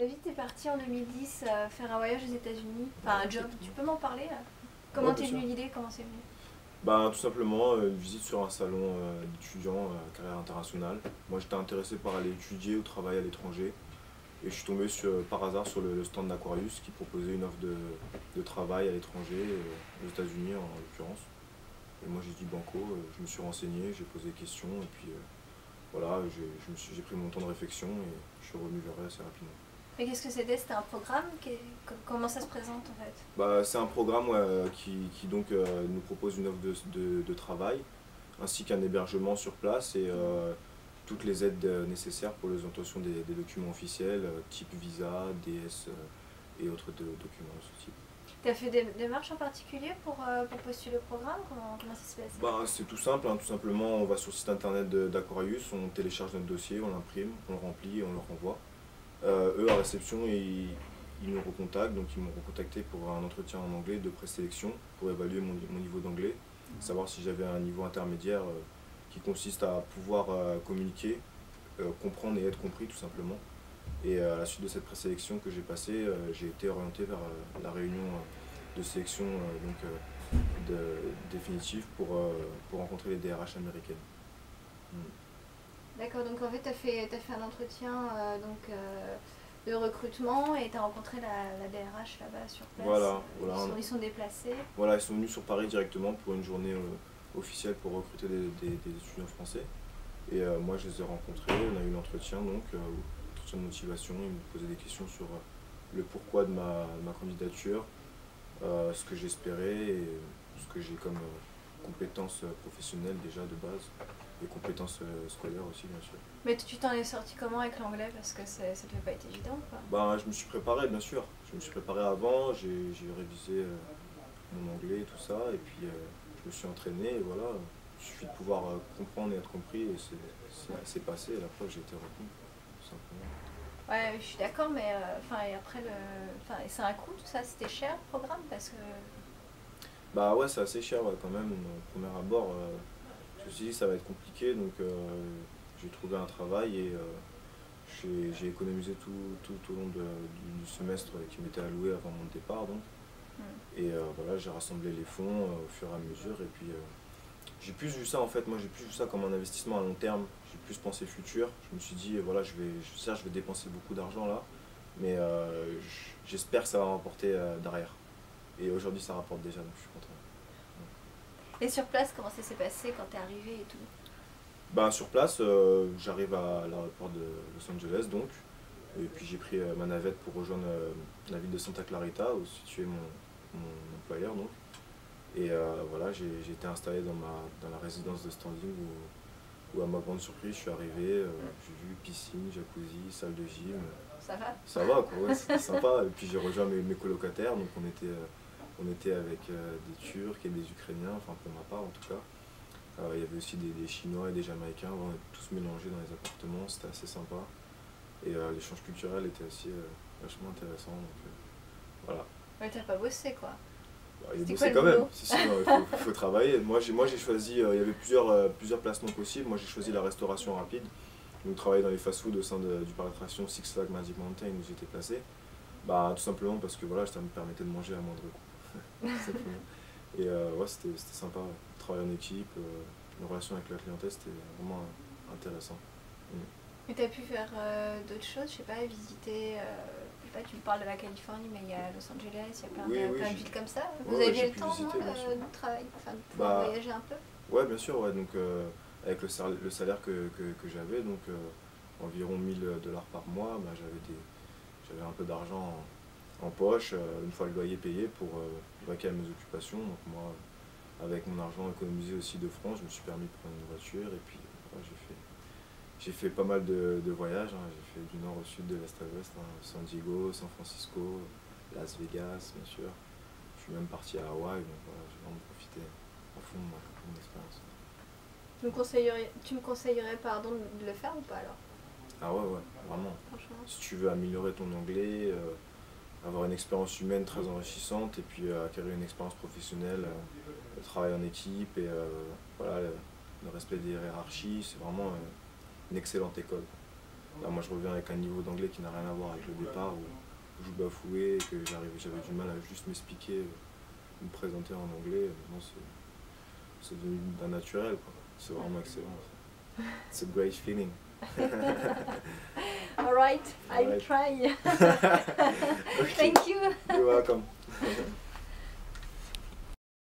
David, t'es parti en 2010 faire un voyage aux États-Unis, enfin un job. Tu peux m'en parler là? Comment Ouais, bien t'es sûr. venu l'idée? Comment c'est venu? Bah, tout simplement, une visite sur un salon d'étudiants carrière internationale. Moi, j'étais intéressé par aller étudier ou travailler à l'étranger. Et je suis tombé par hasard sur le stand d'Aquarius qui proposait une offre de travail à l'étranger, aux États-Unis en l'occurrence. Et moi, j'ai dit banco, je me suis renseigné, j'ai posé des questions, et puis voilà, j'ai pris mon temps de réflexion et je suis revenu vers eux assez rapidement. Mais qu'est-ce que c'était? C'était un programme? Comment ça se présente en fait? Bah, c'est un programme ouais, qui donc nous propose une offre de travail ainsi qu'un hébergement sur place et toutes les aides nécessaires pour les obtentions des documents officiels, type visa, DS et autres documents de ce type. T'as fait des démarches en particulier pour postuler au programme? Comment ça se passe? Bah, c'est tout simple, hein, tout simplement on va sur le site internet d'Aquarius, on télécharge notre dossier, on l'imprime, on le remplit et on le renvoie. Eux à réception ils nous recontactent, donc ils m'ont recontacté pour un entretien en anglais de présélection pour évaluer mon niveau d'anglais, savoir si j'avais un niveau intermédiaire qui consiste à pouvoir communiquer, comprendre et être compris tout simplement. Et à la suite de cette présélection que j'ai passée, j'ai été orienté vers la réunion de sélection définitive pour rencontrer les DRH américaines. Mm. D'accord, donc en fait t'as fait un entretien de recrutement et t'as rencontré la DRH là-bas sur place. Voilà, voilà. Ils sont déplacés. Voilà, ils sont venus sur Paris directement pour une journée officielle pour recruter des étudiants français. Et moi, je les ai rencontrés, on a eu l'entretien, donc, entretien de motivation. Ils me posaient des questions sur le pourquoi de ma candidature, ce que j'espérais et ce que j'ai comme compétences professionnelles déjà de base, et compétences scolaires aussi, bien sûr. Mais tu t'en es sorti comment avec l'anglais? Parce que ça devait pas être évident, quoi. Ben, je me suis préparé, bien sûr. Je me suis préparé avant, j'ai révisé mon anglais et tout ça, et puis je me suis entraîné, et voilà. Il suffit de pouvoir comprendre et être compris, et c'est passé, et la preuve, j'ai été retenu, tout simplement. Ouais, je suis d'accord, mais enfin et après enfin et c'est un coût tout ça, c'était cher le programme parce que Bah ouais, c'est assez cher ouais, quand même, au premier abord. Je me suis dit ça va être compliqué, donc j'ai trouvé un travail et j'ai économisé tout au long du semestre qui m'était alloué avant mon départ. Donc. Et voilà, j'ai rassemblé les fonds au fur et à mesure. Et puis j'ai plus vu ça en fait, moi j'ai plus vu ça comme un investissement à long terme. J'ai plus pensé futur. Je me suis dit, voilà, certes, je vais dépenser beaucoup d'argent là, mais j'espère que ça va rapporter derrière. Et aujourd'hui, ça rapporte déjà, donc je suis content. et sur place comment ça s'est passé quand t'es arrivé et tout? Ben, sur place, j'arrive à l'aéroport de Los Angeles donc. Et puis j'ai pris ma navette pour rejoindre la ville de Santa Clarita, où se situait mon employeur donc. Et voilà, j'ai été installé dans la résidence de standing où à ma grande surprise, je suis arrivé, j'ai vu piscine, jacuzzi, salle de gym. Ça va? Ça va quoi, ouais, c'était sympa. Et puis j'ai rejoint mes colocataires, donc on était avec des Turcs et des Ukrainiens, enfin pour ma part en tout cas. Il y avait aussi des Chinois et des Jamaïcains, on était tous mélangés dans les appartements, c'était assez sympa. Et l'échange culturel était aussi vachement intéressant. Donc, voilà. Ouais, t'as pas bossé quoi. Bah, il est C'était quoi bossé le quand même, boulot? si, si, non, il faut travailler. Moi j'ai choisi, il y avait plusieurs placements possibles. Moi j'ai choisi la restauration rapide. Donc travailler dans les fast-food au sein du parc d'attraction Six Flags Magic Mountain où j'étais placé. Bah, tout simplement parce que voilà, ça me permettait de manger à moindre coût. Tout simplement. Et ouais, c'était sympa. Travailler en équipe, une relation avec la clientèle, c'était vraiment intéressant. Mm. Mais t'as pu faire d'autres choses, je sais pas, visiter, je sais pas, tu me parles de la Californie, mais il y a Los Angeles, il y a Oui, oui, plein de villes comme ça. Vous ouais, ouais, aviez j'ai le pu temps, non, visiter, bien sûr. de travailler, enfin, de pouvoir Bah, voyager un peu? ouais, bien sûr, ouais, donc avec le salaire que j'avais, donc environ 1000 $ par mois, bah, j'avais un peu d'argent en poche, une fois le loyer payé pour vaquer à mes occupations. Donc moi, avec mon argent économisé aussi de France, je me suis permis de prendre une voiture et puis voilà, j'ai fait pas mal de voyages, hein. J'ai fait du nord au sud, de l'est à l'ouest, hein. San Diego, San Francisco, Las Vegas, bien sûr. Je suis même parti à Hawaï, donc voilà, j'ai vraiment profité à fond de mon expérience. Tu me conseillerais, pardon, de le faire ou pas alors? Ah ouais, ouais, vraiment. Franchement. Si tu veux améliorer ton anglais, avoir une expérience humaine très enrichissante et puis acquérir une expérience professionnelle, le travail en équipe et voilà, le respect des hiérarchies, c'est vraiment une excellente école. Là, moi, je reviens avec un niveau d'anglais qui n'a rien à voir avec le départ, où je bafouais, et que j'avais du mal à juste m'expliquer, me présenter en anglais. Maintenant, c'est devenu d'un naturel, quoi. C'est vraiment excellent. It's a great feeling. All right, I'll try. Okay. Thank you. You're welcome.